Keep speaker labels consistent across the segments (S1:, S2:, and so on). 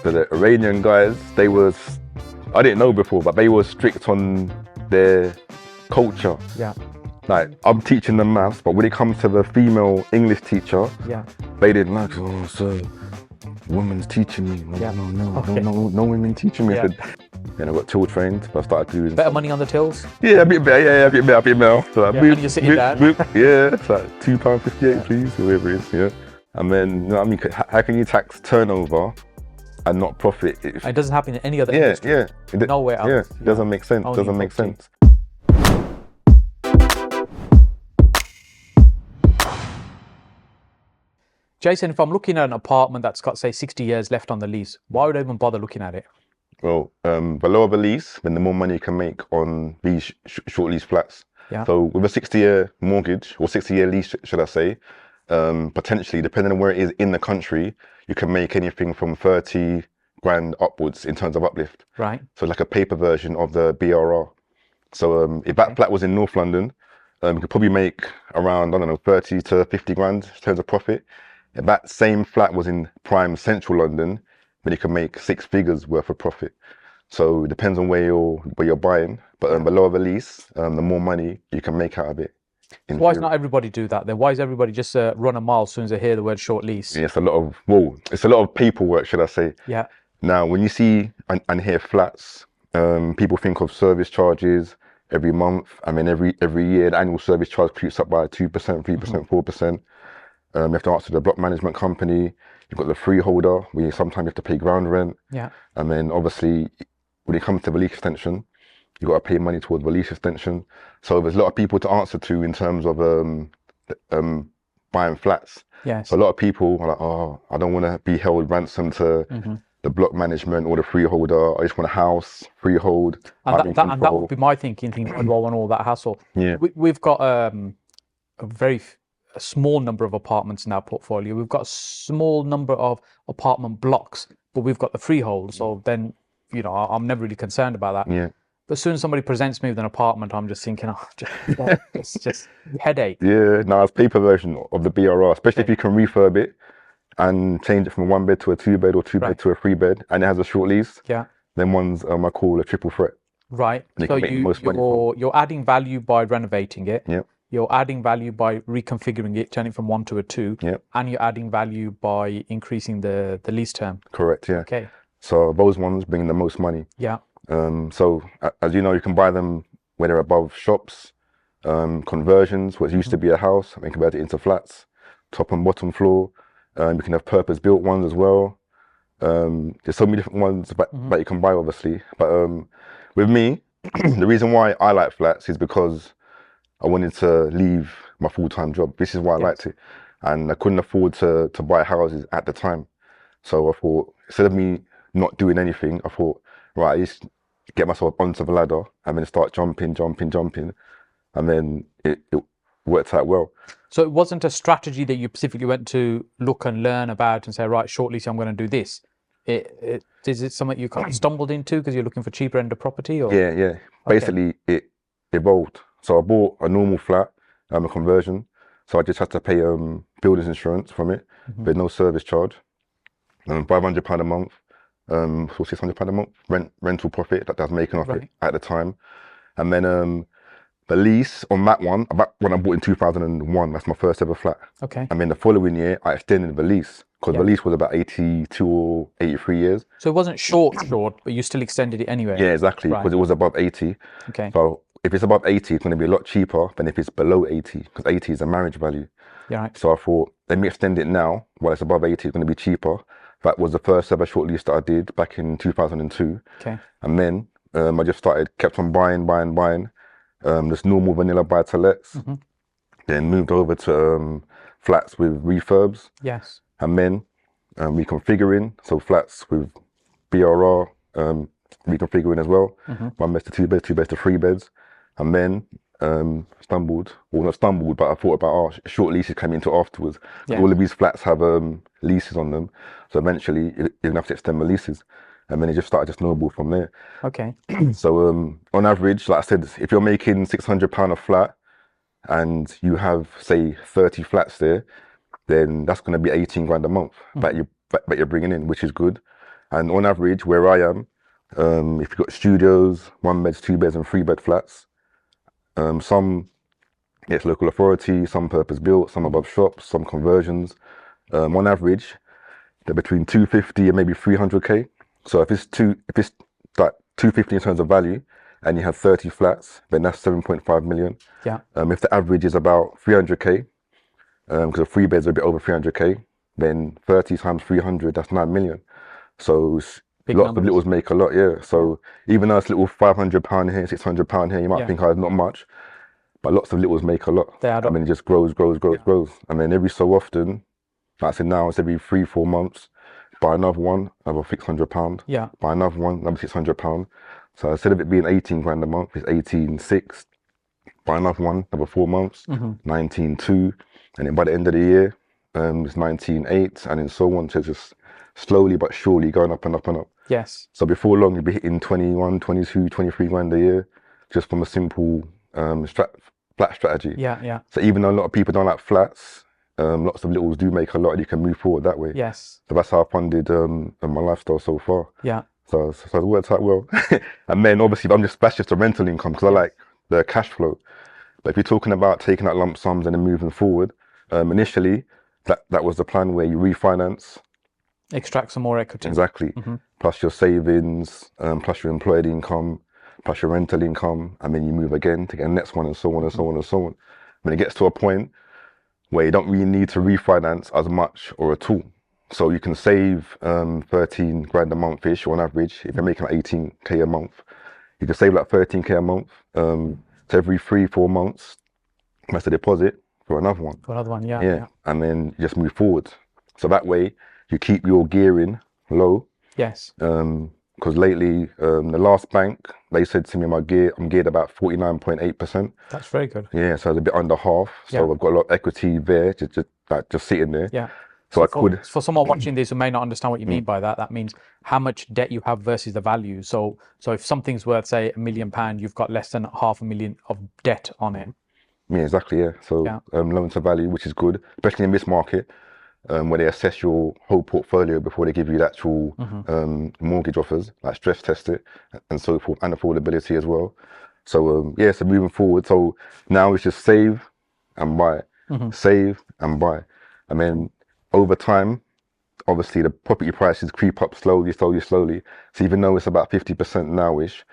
S1: So the Iranian guys, I didn't know before, but they were strict on their culture.
S2: Yeah.
S1: Like, I'm teaching them maths, but when it comes to the female English teacher,
S2: Yeah.
S1: they didn't like, oh, sir, woman's teaching me. No,
S2: Yeah.
S1: no women teaching me.
S2: Yeah.
S1: And I got till trained, but I started doing
S2: Better money on the tills?
S1: Yeah, a bit better, a bit better. So
S2: Yeah, and you're sitting down.
S1: Yeah, it's like £2.58, please, or whatever it is, yeah. And then, you know what I mean, how can you tax turnover and not profit?
S2: It doesn't happen in any other industry.
S1: Yeah.
S2: Nowhere else.
S1: Yeah, it doesn't make sense,
S2: Only
S1: doesn't make
S2: property.
S1: sense.
S2: Jason, if I'm looking at an apartment that's got, say, 60 years left on the lease, why would I even bother looking at it?
S1: Well, the lower the lease, then the more money you can make on these short lease flats.
S2: Yeah.
S1: So with a 60-year mortgage, or 60-year lease, should I say, potentially, depending on where it is in the country, you can make anything from 30 grand upwards in terms of uplift.
S2: Right.
S1: So like a paper version of the BRR. So if that flat was in North London, you could probably make around, I don't know, 30 to 50 grand in terms of profit. If that same flat was in prime central London, then you can make 6 figures worth of profit. So it depends on where you're buying, but the lower the lease, the more money you can make out of it.
S2: Why does not everybody do that then? Why is everybody just run a mile as soon as they hear the word short lease?
S1: Yeah, it's a lot of paperwork, should I say.
S2: Yeah.
S1: Now, when you see and hear flats, people think of service charges every month. I mean, every year, the annual service charge creeps up by 2%, 3%, 4%. You have to answer the block management company. You've got the freeholder, where sometimes you have to pay ground rent.
S2: Yeah.
S1: And then obviously, when it comes to the lease extension, you've got to pay money towards the lease extension. So there's a lot of people to answer to in terms of buying flats.
S2: Yes.
S1: So a lot of people are like, oh, I don't want to be held ransom to the block management or the freeholder. I just want a house, freehold.
S2: And that would be my thinking, I don't want all that hassle.
S1: Yeah.
S2: We've got a small number of apartments in our portfolio. We've got a small number of apartment blocks, but we've got the freehold. So then, you know, I'm never really concerned about that.
S1: Yeah.
S2: But as soon as somebody presents me with an apartment, I'm just thinking, it's just headache.
S1: Yeah, no, it's paper version of the BRR, especially if you can refurb it and change it from a 1-bed to a 2-bed or 2-bed to a 3-bed, and it has a short lease.
S2: Yeah.
S1: Then one's I call a triple threat.
S2: Right. So you're adding value by renovating it.
S1: Yep.
S2: You're adding value by reconfiguring it, turning it from 1 to a 2.
S1: Yep.
S2: And you're adding value by increasing the lease term.
S1: Correct, yeah.
S2: Okay.
S1: So those ones bring the most money.
S2: Yeah.
S1: So as you know, you can buy them where they're above shops, conversions, what used to be a house, and convert it into flats, top and bottom floor. You can have purpose-built ones as well. There's so many different ones that you can buy, obviously. But with me, the reason why I like flats is because I wanted to leave my full-time job. This is why I liked it. And I couldn't afford to buy houses at the time. So I thought, instead of me not doing anything, I thought, right, I just get myself onto the ladder and then start jumping. And then it worked out well.
S2: So it wasn't a strategy that you specifically went to look and learn about and say, right, short lease, I'm going to do this. Is it something you kind of stumbled into because you're looking for cheaper end of property? Or?
S1: Yeah. Basically, it evolved. So I bought a normal flat, a conversion. So I just had to pay builders insurance from it, but no service charge. £500 a month, or £600 a month rental profit that I was making off it at the time. And then the lease on that one, when I bought in 2001, that's my first ever flat.
S2: Okay.
S1: And then the following year, I extended the lease because the lease was about 82 or 83 years.
S2: So it wasn't short, but you still extended it anyway.
S1: Yeah, exactly, because it was above 80.
S2: Okay.
S1: So if it's above 80, it's going to be a lot cheaper than if it's below 80, because 80 is a marriage value.
S2: Yeah. Right.
S1: So I thought, let me extend it now, while it's above 80, it's going to be cheaper. That was the first ever short lease that I did back in 2002.
S2: Okay.
S1: And then I just kept on buying. This normal vanilla buy-to-lets. Then moved over to flats with refurbs.
S2: Yes.
S1: And then reconfiguring, so flats with BRR, reconfiguring as well. 1 bed to 2 beds, 2 beds to 3 beds. And then not stumbled, but I thought about short leases came into afterwards. Yeah. All of these flats have leases on them, so eventually you're gonna have to extend the leases, and then it just started to snowball from there.
S2: Okay.
S1: So on average, like I said, if you're making £600 a flat and you have, say, 30 flats there, then that's going to be 18 grand a month that you're bringing in, which is good. And on average, where I am, if you've got studios, 1 beds, 2 beds, and 3 bed flats, some it's local authority, some purpose built, some above shops, some conversions. On average, they're between 250 and maybe 300k. So if it's like 250 in terms of value, and you have 30 flats, then that's 7.5 million.
S2: Yeah.
S1: If the average is about 300k, because the 3 beds are a bit over 300k, then 30 times 300, that's 9 million. So
S2: Big
S1: lots
S2: numbers.
S1: of littles make a lot, yeah. So even though it's little £500 here, £600 here, you might
S2: Yeah.
S1: think, oh, it's not much, but lots of littles make a lot.
S2: They add
S1: I
S2: up.
S1: mean, it just grows. And then every so often, like I said, now it's every 3-4 months, buy another one, another £600.
S2: Yeah.
S1: Buy another one, another £600. So instead of it being 18 grand a month, it's 18.6. Buy another one, another 4 months, 19.2. And then by the end of the year, it's 19.8, and then so on. So just slowly but surely going up and up and up.
S2: Yes.
S1: So before long, you'll be hitting 21, 22, 23 grand a year just from a simple flat strategy.
S2: Yeah. Yeah.
S1: So even though a lot of people don't like flats, lots of littles do make a lot, and you can move forward that way.
S2: Yes.
S1: So that's how I funded my lifestyle so far.
S2: Yeah.
S1: So it works out well. And then obviously, that's just the rental income, because I like the cash flow. But if you're talking about taking out lump sums and then moving forward, initially that was the plan, where you refinance.
S2: Extract some more equity.
S1: Exactly. Plus your savings, plus your employed income, plus your rental income, and then you move again to get the next one, and so on and so on and so on. When it gets to a point where you don't really need to refinance as much or at all. So you can save 13 grand a month-ish on average. If you're making like 18k a month, you can save like 13k a month. So every 3-4 months, that's a deposit for another one.
S2: For another one, yeah.
S1: And then you just move forward. So that way you keep your gearing low.
S2: Yes.
S1: Because lately, the last bank, they said to me, I'm geared about 49.8%.
S2: That's very good.
S1: Yeah, so it's a bit under half. So I've got a lot of equity there, just sitting there.
S2: Yeah.
S1: So
S2: for someone watching this who may not understand what you mean by that, that means how much debt you have versus the value. So if something's worth, say, £1 million, you've got less than £500,000 of debt on it.
S1: Yeah, exactly. Yeah. So loan to value, which is good, especially in this market, where they assess your whole portfolio before they give you the actual mortgage offers, like stress test it and so forth, and affordability as well. So so moving forward, so now it's just save and buy, save and buy. I mean, over time, obviously the property prices creep up slowly. So even though it's about 50% now-ish,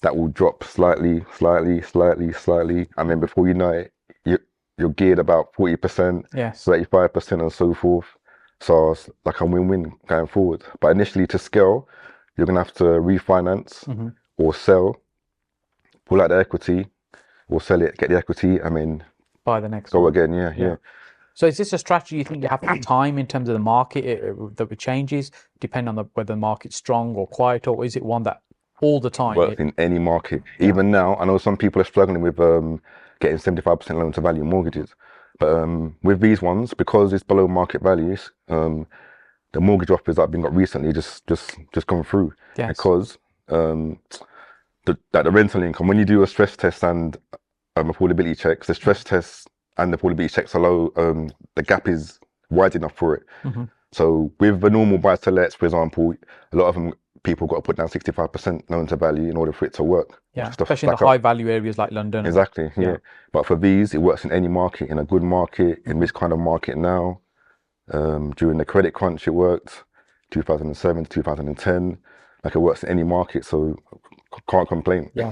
S1: that will drop slightly. And then before you know it, you're geared about 40%, 35% and so forth. So it's like a win-win going forward. But initially, to scale, you're going to have to refinance or sell, pull out the equity, or sell it, get the equity, and then
S2: buy the next
S1: go
S2: one.
S1: again. Yeah.
S2: So is this a strategy you think you have time in terms of the market that it changes, depending on whether the market's strong or quiet, or is it one that all the time?
S1: Works in any market. Even now, I know some people are struggling with getting 75% loan to value mortgages. But with these ones, because it's below market values, the mortgage offers that have been got recently just gone through.
S2: Yes.
S1: Because the rental income, when you do a stress test and affordability checks, the stress tests and the affordability checks are low, the gap is wide enough for it. So with the normal buy-to-lets, for example, a lot of them, people got to put down 65% loan to value in order for it to work.
S2: Yeah, especially in the high value areas like London.
S1: Exactly, yeah. But for these, it works in any market, in a good market, in this kind of market now. During the credit crunch, it worked, 2007 to 2010. Like, it works in any market, so can't complain.
S2: Yeah.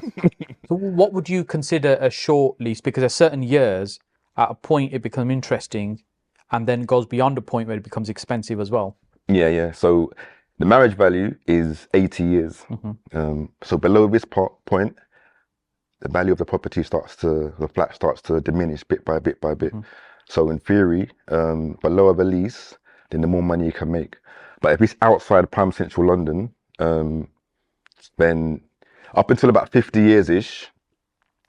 S2: So what would you consider a short lease? Because there's certain years, at a point it becomes interesting, and then goes beyond a point where it becomes expensive as well.
S1: Yeah. So the marriage value is 80 years. So below this point, the value of the flat starts to diminish bit by bit by bit. So in theory, the lower the lease, then the more money you can make. But if it's outside prime central London, then up until about 50 years-ish,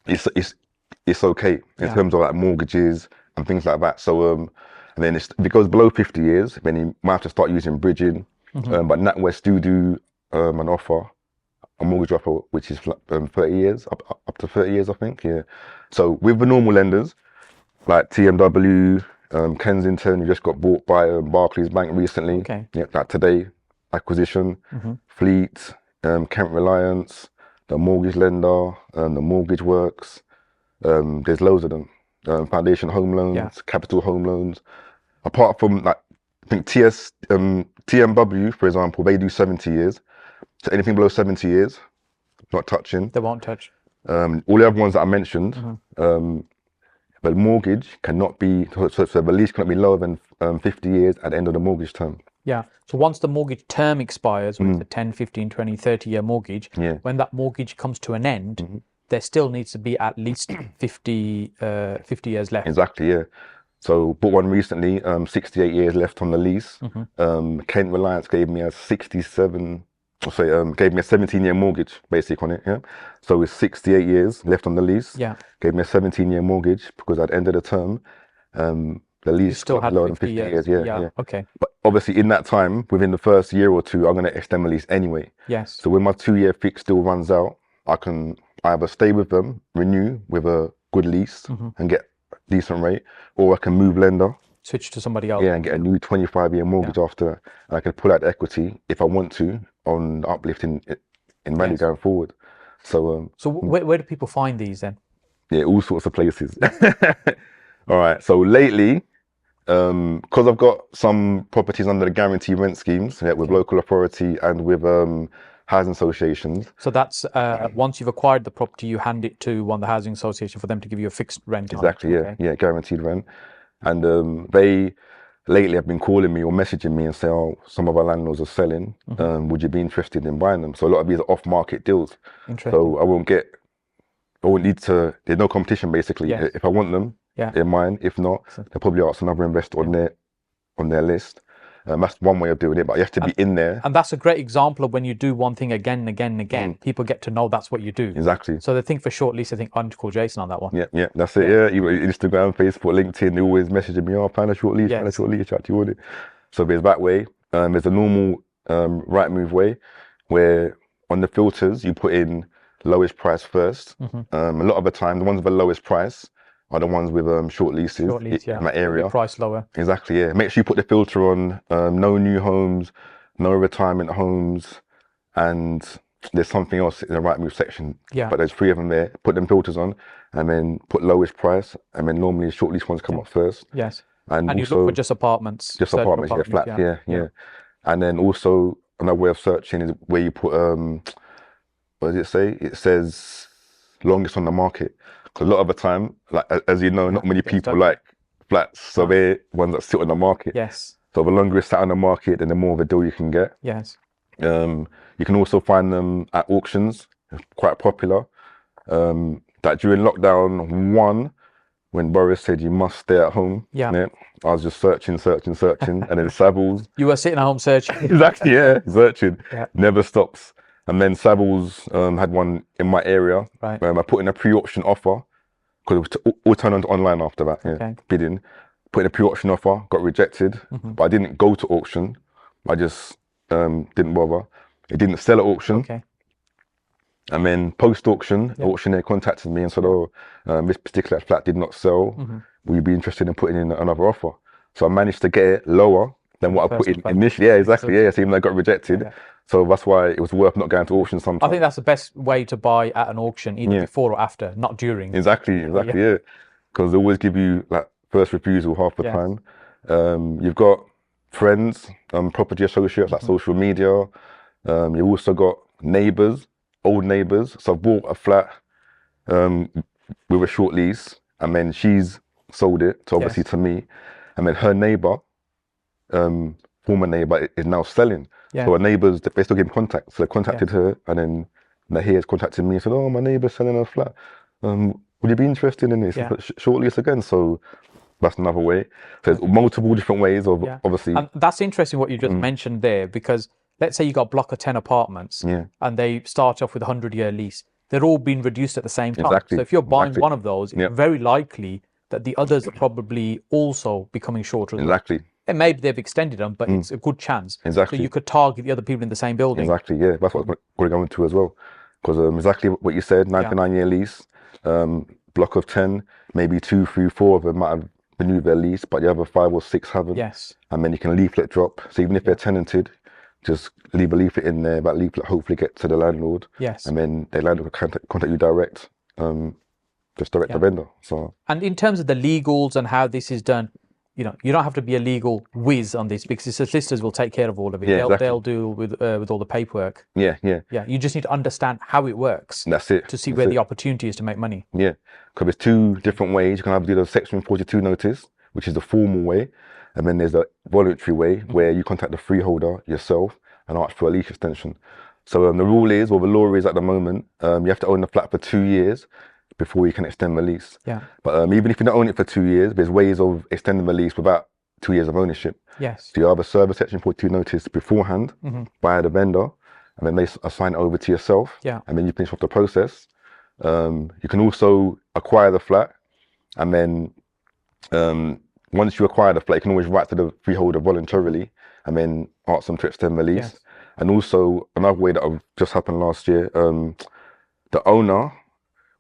S1: it's okay in terms of like mortgages and things like that. So and then if it goes below 50 years, then you might have to start using bridging. But NatWest do an offer, a mortgage offer, which is 30 years, up to 30 years, I think. Yeah. So with the normal lenders like TMW, Kensington, who just got bought by Barclays Bank recently.
S2: Okay.
S1: Yeah, like today, acquisition, fleet, Kent Reliance, the mortgage lender, the mortgage works. There's loads of them. Foundation home loans, capital home loans. Apart from like, I think TMW, for example, they do 70 years. So anything below 70 years, not touching.
S2: They won't touch.
S1: All the other ones that I mentioned, but mortgage cannot be, so the lease cannot be lower than 50 years at the end of the mortgage term.
S2: Yeah. So once the mortgage term expires, with a 10, 15, 20, 30-year mortgage, when that mortgage comes to an end, there still needs to be at least 50 years left.
S1: Exactly, yeah. So bought one recently, 68 years left on the lease. Kent Reliance gave me a 17-year mortgage basic on it, yeah. So it's 68 years left on the lease.
S2: Yeah.
S1: Gave me a 17-year mortgage because at the end of the term, the lease
S2: still had
S1: lower than
S2: 50
S1: years.
S2: years.
S1: Yeah.
S2: Okay.
S1: But obviously in that time, within the first year or two, I'm going to extend my lease anyway.
S2: Yes.
S1: So when my 2-year fix still runs out, I can either stay with them, renew with a good lease and get a decent rate, or I can move lender.
S2: Switch to somebody else.
S1: Yeah, and get a new 25-year mortgage after. And I can pull out the equity if I want to on the uplift in value going forward. So
S2: where do people find these then?
S1: Yeah, all sorts of places. All right. So lately, because I've got some properties under the guarantee rent schemes with local authority and with housing associations.
S2: So that's once you've acquired the property, you hand it to one of the housing association for them to give you a fixed rent.
S1: Exactly. Yeah, guaranteed rent. And they lately have been calling me or messaging me and say, "Oh, some of our landlords are selling. Would you be interested in buying them?" So a lot of these are off-market deals. So I won't need to. There's no competition basically. If I want them, they're mine. If not, they'll probably ask another investor on their list. That's one way of doing it, but you have to be in there.
S2: And that's a great example of when you do one thing again and again and again, people get to know that's what you do.
S1: Exactly.
S2: So they think for short lease, they think, I need to call Jason on that one.
S1: Yeah, that's it. Yeah, Instagram, Facebook, LinkedIn, they always messaging me, "Oh, plan a short lease, plan a short lease, chat to you on it." So there's that way. There's a normal right move way where on the filters, you put in lowest price first. A lot of the time, the ones with the lowest price are the ones with short leases in that area.
S2: Price lower.
S1: Exactly, yeah. Make sure you put the filter on no new homes, no retirement homes, and there's something else in the right move section. But there's 3 of them there. Put them filters on and then put lowest price, and then normally short lease ones come up first.
S2: Yes.
S1: And
S2: you
S1: also,
S2: look for just apartments.
S1: Just apartments, flats, yeah. And then also another way of searching is where you put what does it say? It says longest on the market. Because a lot of the time, like as you know, not many people like flats, so they're ones that sit on the market.
S2: Yes.
S1: So the longer it's sat on the market, then the more of a deal you can get.
S2: Yes.
S1: You can also find them at auctions, quite popular. That during lockdown 1, when Boris said you must stay at home, I was just searching, and then Savills.
S2: You were sitting at home searching.
S1: Exactly, searching. Never stops. And then Savills had one in my area.
S2: Right.
S1: I put in a pre-auction offer because it all turned on online after that. Bidding. Put in a pre-auction offer, got rejected, but I didn't go to auction. I just didn't bother. It didn't sell at auction. And then post-auction, the auctioneer contacted me and said, "Oh, this particular flat did not sell. Will you be interested in putting in another offer?" So I managed to get it lower than what I put in initially. Yeah, exactly. So even though I got rejected. So that's why it was worth not going to auction sometimes.
S2: I think that's the best way to buy at an auction, either before or after, not during.
S1: Exactly, yeah. Because they always give you like first refusal half the time. You've got friends, property associates, like social media. You've also got neighbours, old neighbours. So I've bought a flat with a short lease, and then she's sold it, to obviously to me. And then her neighbour, former neighbour, is now selling. So her neighbours, they still give contact. So they contacted her, and then he has contacted me and said, "Oh, my neighbour's selling a flat. Would you be interested in this? Short lease again." So that's another way. So there's multiple different ways of obviously.
S2: And that's interesting what you just mentioned there, because let's say you got a block of 10 apartments and they start off with a 100-year lease. They're all being reduced at the same time. So if you're buying one of those, it's very likely that the others are probably also becoming shorter. And maybe they've extended them, but it's a good chance. So you could target the other people in the same building.
S1: Exactly, yeah. That's what we're going to as well. Because exactly what you said, 99-year lease, block of 10, maybe 2, 3, 4 of them might have renewed their lease, but the other 5 or 6 haven't.
S2: Yes.
S1: And then you can leaflet drop. So even if they're tenanted, just leave a leaflet in there. That leaflet hopefully get to the landlord.
S2: Yes.
S1: And then the landlord will contact you direct. Just direct the vendor. So.
S2: And in terms of the legals and how this is done, you don't have to be a legal whiz on this, because the solicitors will take care of all of it.
S1: Yeah,
S2: they'll do with all the paperwork.
S1: Yeah.
S2: You just need to understand how it works.
S1: That's it.
S2: To see where the opportunity is to make money.
S1: Yeah, because there's two different ways. You can either do the Section 42 notice, which is the formal way, and then there's the voluntary way, where you contact the freeholder yourself and ask for a lease extension. So the rule is, or the law is at the moment, you have to own the flat for 2 years before you can extend the lease.
S2: Yeah.
S1: But even if you don't own it for 2 years, there's ways of extending the lease without 2 years of ownership.
S2: Yes.
S1: So you either serve a Section 42 notice beforehand by the vendor, and then they assign it over to yourself.
S2: Yeah.
S1: And then you finish off the process. You can also acquire the flat, and then once you acquire the flat, you can always write to the freeholder voluntarily, and then ask them to extend the lease.
S2: Yes.
S1: And also another way that just happened last year, the owner,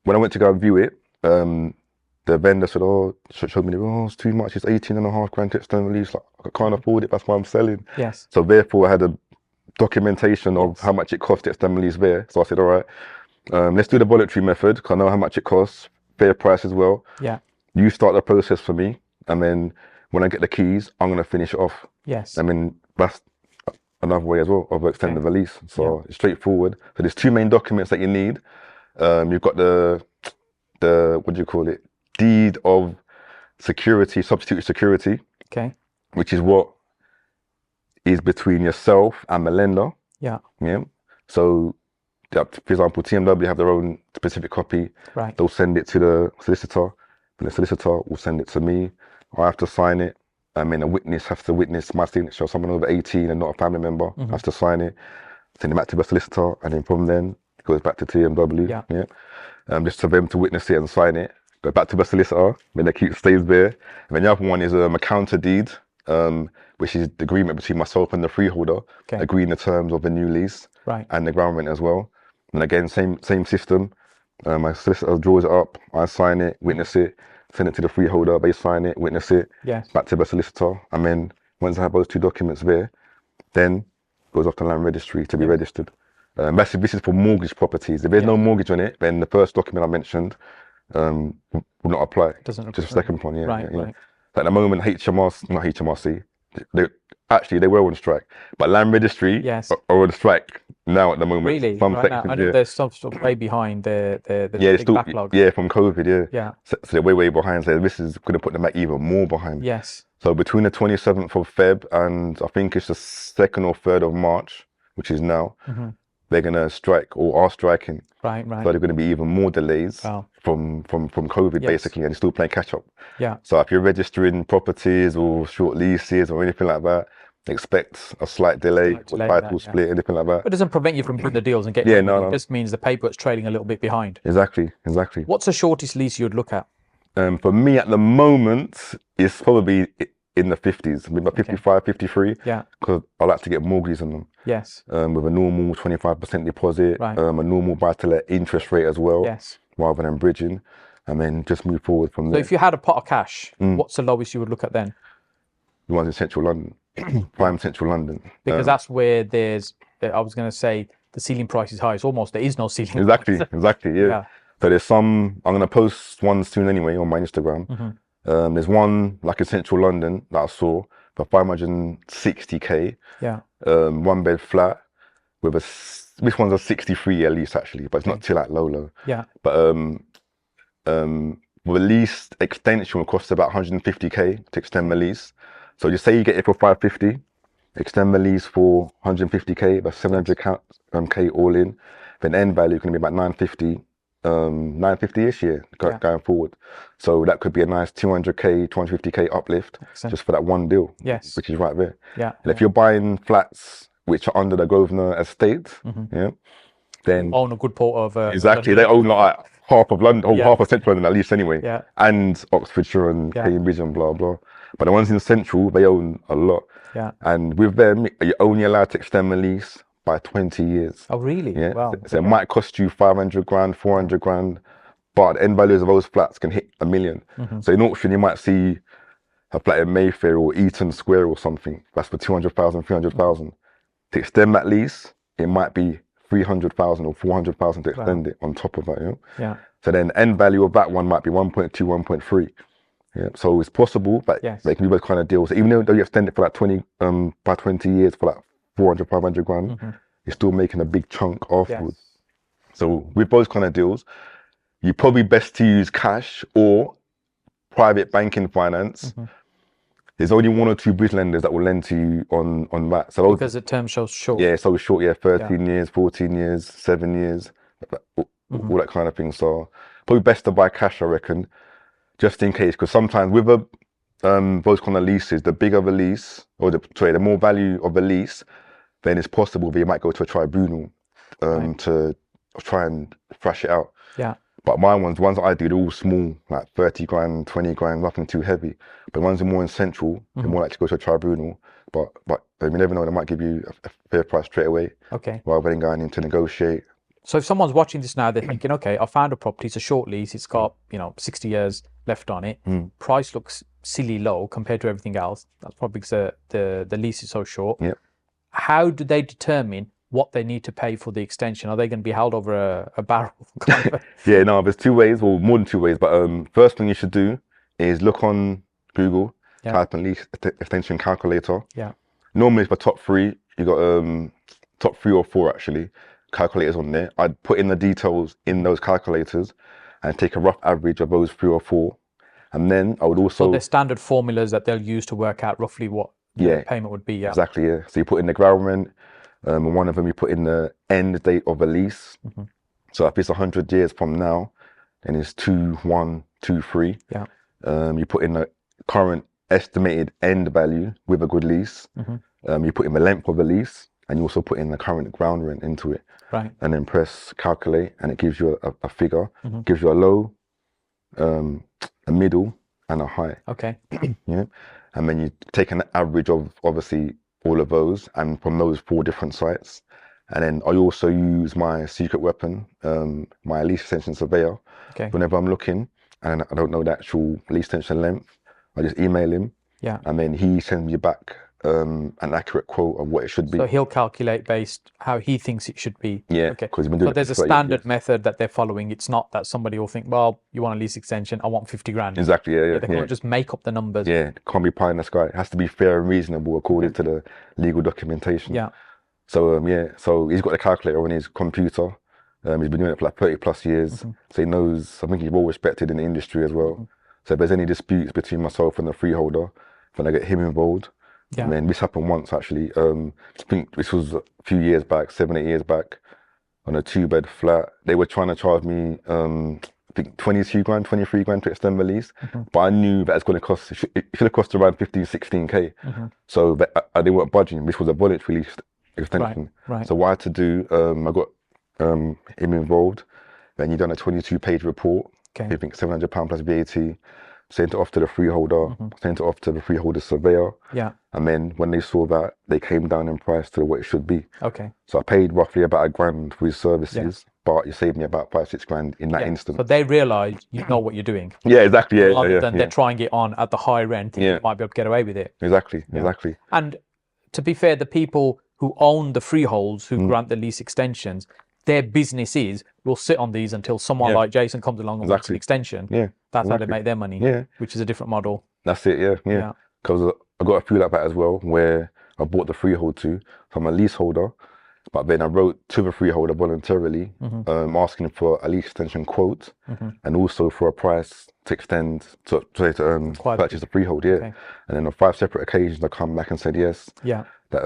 S1: when I went to go and view it, the vendor said, showed me, it's too much, it's 18.5 grand to extend the lease. Like, I can't afford it, that's why I'm selling.
S2: Yes.
S1: So therefore I had a documentation of how much it cost to extend the lease there. So I said, all right, let's do the voluntary method, because I know how much it costs, fair price as well.
S2: Yeah.
S1: You start the process for me, and then when I get the keys, I'm going to finish it off.
S2: Yes.
S1: I mean, that's another way as well of extending the lease. So it's straightforward. So there's two main documents that you need. You've got the what do you call it? Deed of security, substitute security.
S2: Okay.
S1: Which is what is between yourself and the lender.
S2: Yeah.
S1: Yeah. So, for example, TMW have their own specific copy.
S2: Right.
S1: They'll send it to the solicitor, and the solicitor will send it to me. I have to sign it. I mean, a witness has to witness my signature. Someone over 18 and not a family member has to sign it. Send it back to the solicitor, and then from then it goes back to TMW. Yeah. Just for them to witness it and sign it. Go back to the solicitor. Then the key stays there. And then the other one is a counter deed, which is the agreement between myself and the freeholder, agreeing the terms of the new lease and the ground rent as well. And again, same system. My solicitor draws it up, I sign it, witness it, send it to the freeholder, they sign it, witness it, back to the solicitor. And then once I have those two documents there, then it goes off to land registry to be registered. This is for mortgage properties. If there's no mortgage on it, then the first document I mentioned will not apply.
S2: Doesn't apply.
S1: Just the second one,
S2: Right.
S1: At the moment, HMRC, they were on strike, but land registry are on strike now at the moment.
S2: Really?
S1: Some
S2: right
S1: sections,
S2: now. I know they're sort of way behind the big
S1: still,
S2: backlog.
S1: From COVID,
S2: Yeah.
S1: So they're way behind. So this is going to put them back even more behind.
S2: Yes.
S1: So between the 27th of Feb and I think it's the 2nd or 3rd of March, which is now, they're going to strike or are striking.
S2: Right.
S1: So they're going to be even more delays from COVID, basically, and they're still playing catch up.
S2: Yeah.
S1: So if you're registering properties or short leases or anything like that, expect a slight delay or title split, anything like that.
S2: But it doesn't prevent you from doing the deals and getting
S1: no.
S2: It just means the paperwork's trailing a little bit behind.
S1: Exactly.
S2: What's the shortest lease you'd look at?
S1: For me at the moment, it's probably in the 50s, maybe about 55, 53.
S2: Yeah.
S1: Because I like to get mortgages on them.
S2: Yes.
S1: With a normal 25% deposit,
S2: Right.
S1: A normal buy-to-let interest rate as well.
S2: Yes.
S1: Rather than bridging, and then just move forward from
S2: So
S1: there.
S2: if you had a pot of cash, what's the lowest you would look at then?
S1: The ones in central London, prime central London.
S2: Because that's where I was going to say, the ceiling price is high. It's almost, there is no ceiling.
S1: Exactly, yeah. So there's some, I'm going to post one soon anyway on my Instagram. There's one like in central London that I saw for 560k.
S2: Yeah.
S1: 1 bed flat with this one's a 63-year lease actually, but it's not too like low.
S2: Yeah.
S1: But the lease extension will cost about 150k to extend the lease. So you say you get it for 550, extend the lease for 150k, that's 700k all in. Then end value can be about 950. 950-ish going forward. So that could be a nice 200k, 250k uplift just for that one deal.
S2: Yes.
S1: Which is right there.
S2: Yeah.
S1: And if you're buying flats which are under the Grosvenor estate, then
S2: own a good part of
S1: exactly. They own like half of London, half of central London at least anyway.
S2: Yeah.
S1: And Oxfordshire and Cambridge and blah blah. But the ones in central, they own a lot.
S2: Yeah.
S1: And with them, you're only allowed to extend the lease by 20 years.
S2: Oh, really?
S1: Yeah.
S2: Wow.
S1: So it might cost you 500 grand, 400 grand, but the end values of those flats can hit $1 million. So in auction, you might see a flat in Mayfair or Eaton Square or something that's for 200,000, 300,000. To extend that lease, it might be 300,000 or 400,000 to extend it on top of that. You know?
S2: Yeah.
S1: So then the end value of that one might be 1.2, 1.3. Yeah. So it's possible, but they can be those kind of deals. Even though you extend it for like 20 by 20 years for like 400, 500 grand, you're still making a big chunk afterwards. Yes. So with those kind of deals, you're probably best to use cash or private banking finance. There's only 1 or 2 bridge lenders that will lend to you on that. So
S2: because the term so short.
S1: Yeah, so short. Yeah, 13 years, 14 years, 7 years, all that kind of thing. So probably best to buy cash, I reckon, just in case. Because sometimes with those kind of leases, the bigger the lease, or the more value of the lease, then it's possible that you might go to a tribunal to try and thrash it out.
S2: Yeah.
S1: But my ones that I do, they're all small, like 30 grand, 20 grand, nothing too heavy. But ones are more in central, they're more likely to go to a tribunal. But you never know, they might give you a fair price straight away.
S2: Okay.
S1: Rather than going in to negotiate.
S2: So if someone's watching this now, they're thinking, okay, I found a property, it's a short lease, it's got 60 years left on it. Price looks silly low compared to everything else. That's probably because the lease is so short.
S1: Yep.
S2: How do they determine what they need to pay for the extension? Are they going to be held over a barrel?
S1: Yeah, no, there's 2 ways, or more than 2 ways. But first thing you should do is look on Google, type in lease extension calculator.
S2: Yeah.
S1: Normally for top 3, you got top 3 or 4 actually calculators on there. I'd put in the details in those calculators and take a rough average of those 3 or 4, and then I would also.
S2: So there's standard formulas that they'll use to work out roughly what the payment would be. Yeah.
S1: Exactly. Yeah. So you put in the ground rent. And one of them you put in the end date of the lease. So if it's 100 years from now, then it's 2123.
S2: Yeah.
S1: You put in the current estimated end value with a good lease. You put in the length of the lease, and you also put in the current ground rent into it.
S2: Right.
S1: And then press calculate, and it gives you a figure. Gives you a low, a middle, and a high.
S2: Okay.
S1: Yeah. And then you take an average of obviously all of those, and from those 4 different sites. And then I also use my secret weapon, my lease extension surveyor.
S2: Okay.
S1: Whenever I'm looking and I don't know the actual lease extension length, I just email him.
S2: Yeah.
S1: And then he sends me back an accurate quote of what it should be.
S2: So he'll calculate based how he thinks it should be.
S1: Yeah.
S2: Okay.
S1: Because he's been doing
S2: there's a standard method that they're following. It's not that somebody will think, well, you want a lease extension, I want 50 grand.
S1: Exactly. Yeah.
S2: They can't just make up the numbers.
S1: Yeah. It can't be pie in the sky. It has to be fair and reasonable according to the legal documentation.
S2: Yeah.
S1: So so he's got the calculator on his computer. He's been doing it for like 30 plus years. So he knows, I think he's well respected in the industry as well. So if there's any disputes between myself and the freeholder, then I get him involved.
S2: Yeah.
S1: And then this happened once actually. I think this was a few years back, 7, 8 years back, on a 2-bed flat. They were trying to charge me, I think 22 grand, 23 grand to extend the lease. But I knew that it's going to cost, it should have cost around 15, 16K. So they weren't budging. This was a voluntary lease extension.
S2: Right.
S1: So what I had to do, I got him involved. Then you done a 22-page report.
S2: Okay.
S1: I think £700 plus VAT. Sent it off to the freeholder, sent it off to the freeholder surveyor.
S2: Yeah.
S1: And then when they saw that, they came down in price to what it should be.
S2: Okay.
S1: So I paid roughly about £1,000 for his services, but it saved me about 5, 6 grand in that instant.
S2: So they realise you know what you're doing.
S1: Yeah, exactly. Yeah,
S2: rather than they're trying it on at the high rent, you might be able to get away with it.
S1: Exactly.
S2: And to be fair, the people who own the freeholds, who grant the lease extensions, their business will sit on these until someone like Jason comes along and wants an extension.
S1: Yeah.
S2: That's how they make their money.
S1: Yeah.
S2: Which is a different model.
S1: That's it. Yeah. Because I got a few like that as well, where I bought the freehold to. So I'm a leaseholder, but then I wrote to the freeholder voluntarily, asking for a lease extension quote, and also for a price to extend to purchase the freehold. Yeah. Okay. And then on 5 separate occasions, I come back and said yes.
S2: Yeah.
S1: That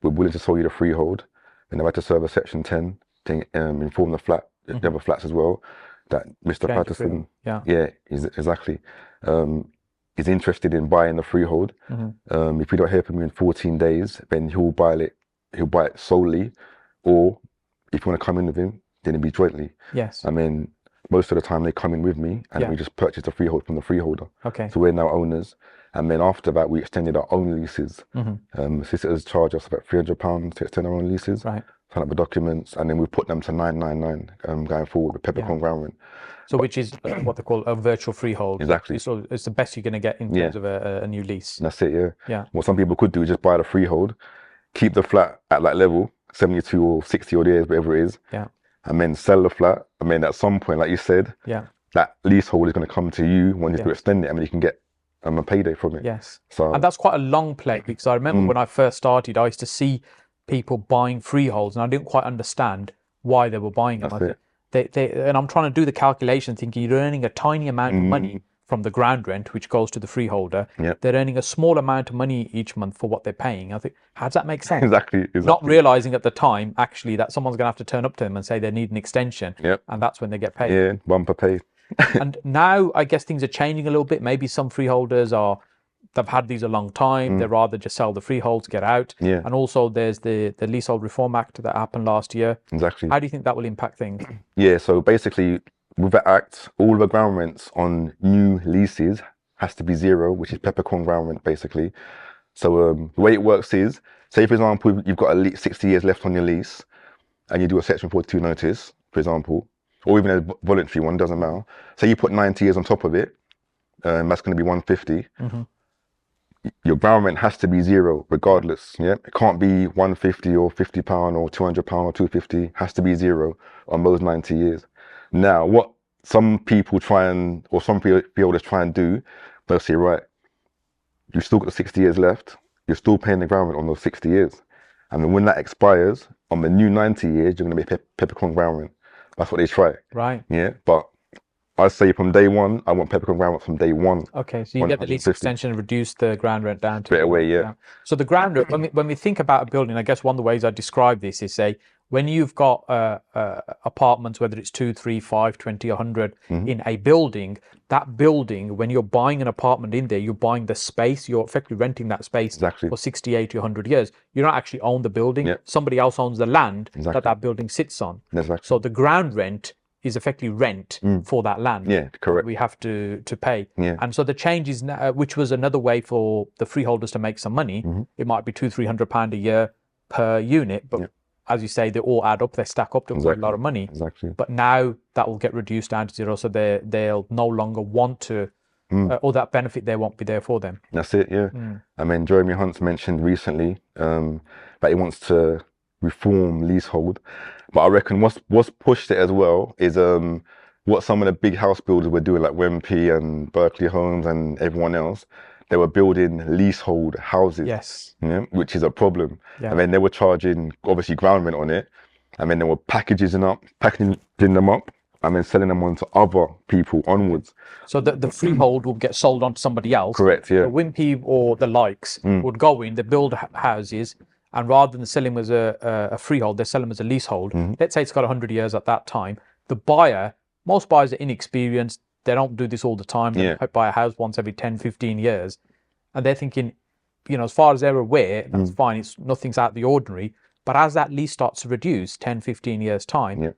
S1: we're willing to sell you the freehold, and I had to serve a section 10 to inform the other flats as well, that Mr. Patterson, is exactly, is interested in buying the freehold. If we don't hear from you in 14 days, then he'll buy it solely, or if you want to come in with him, then it'll be jointly.
S2: Yes.
S1: I mean, most of the time they come in with me, and we just purchase the freehold from the freeholder.
S2: Okay.
S1: So we're now owners. And then after that, we extended our own leases. Solicitors charge us about £300 to extend our own leases.
S2: Right.
S1: Sign up the documents, and then we put them to 999 going forward with peppercorn ground rent.
S2: So which is what they call a virtual freehold.
S1: Exactly.
S2: So it's the best you're going to get in terms of a new lease.
S1: That's it, yeah.
S2: Yeah.
S1: What some people could do is just buy the freehold, keep the flat at that level, 72 or 60 odd years, whatever it is, and then sell the flat. And then at some point, like you said, that leasehold is going to come to you when you extend it, and then you can get a payday from it.
S2: Yes.
S1: So,
S2: and that's quite a long play, because I remember when I first started, I used to see people buying freeholds, and I didn't quite understand why they were buying them. And I'm trying to do the calculation, thinking you're earning a tiny amount of money from the ground rent, which goes to the freeholder. They're earning a small amount of money each month for what they're paying. I think, how does that make sense?
S1: Exactly.
S2: Not realizing at the time, actually, that someone's going to have to turn up to them and say they need an extension. And that's when they get paid.
S1: Yeah, bumper pay.
S2: And now I guess things are changing a little bit. Maybe some freeholders they've had these a long time. They'd rather just sell the freeholds, get out. And also there's the Leasehold Reform Act that happened last year.
S1: Exactly.
S2: How do you think that will impact things?
S1: Yeah, so basically with the act, all the ground rents on new leases has to be zero, which is peppercorn ground rent basically. So the way it works is, say for example, you've got 60 years left on your lease and you do a Section 42 notice, for example, or even a voluntary one, doesn't matter. Say you put 90 years on top of it, that's going to be 150. Your ground rent has to be zero regardless. It can't be 150 or £50 or £200 or 250. Has to be zero on those 90 years. Now, what some people some freeholders try and do, they'll say, right, you've still got 60 years left. You're still paying the ground rent on those 60 years. And then when that expires, on the new 90 years, you're going to be peppercorn ground rent. That's what they try.
S2: Right.
S1: Yeah, but I say from day one, I want peppercorn ground rent from day one.
S2: Okay, so you get the lease extension and reduce the ground rent down to
S1: straight away. Yeah.
S2: So the ground rent, when we think about a building, I guess one of the ways I describe this is, say, when you've got apartments, whether it's 2, 3, 5, 20, 100 in a building, that building, when you're buying an apartment in there, you're buying the space, you're effectively renting that space for 60, 80, 100 years. You don't actually own the building. Somebody else owns the land that building sits on. So the ground rent is effectively rent for that land.
S1: Yeah, correct.
S2: We have to pay. And so the changes, which was another way for the freeholders to make some money, it might be £200-300 a year per unit, but as you say, they all add up, they stack up to a lot of money. But now that will get reduced down to zero, so they'll no longer want to, or that benefit there won't be there for them.
S1: That's it, yeah. I mean, Jeremy Hunt's mentioned recently that he wants to reform leasehold, but I reckon what's pushed it as well is what some of the big house builders were doing, like Wemp and Berkeley Homes and everyone else. They were building leasehold houses, which is a problem. And then they were charging obviously ground rent on it, and then they were packaging them up, and then selling them on to other people onwards. So
S2: the freehold will get sold on to somebody else.
S1: Correct, yeah.
S2: The Wimpy or the likes would go in, they build houses, and rather than selling them as a freehold, they sell them as a leasehold. Let's say it's got 100 years at that time. The buyer, most buyers are inexperienced. They don't do this all the time. They buy a house once every 10, 15 years. And they're thinking, as far as they're aware, that's fine. Nothing's out of the ordinary. But as that lease starts to reduce 10, 15 years time,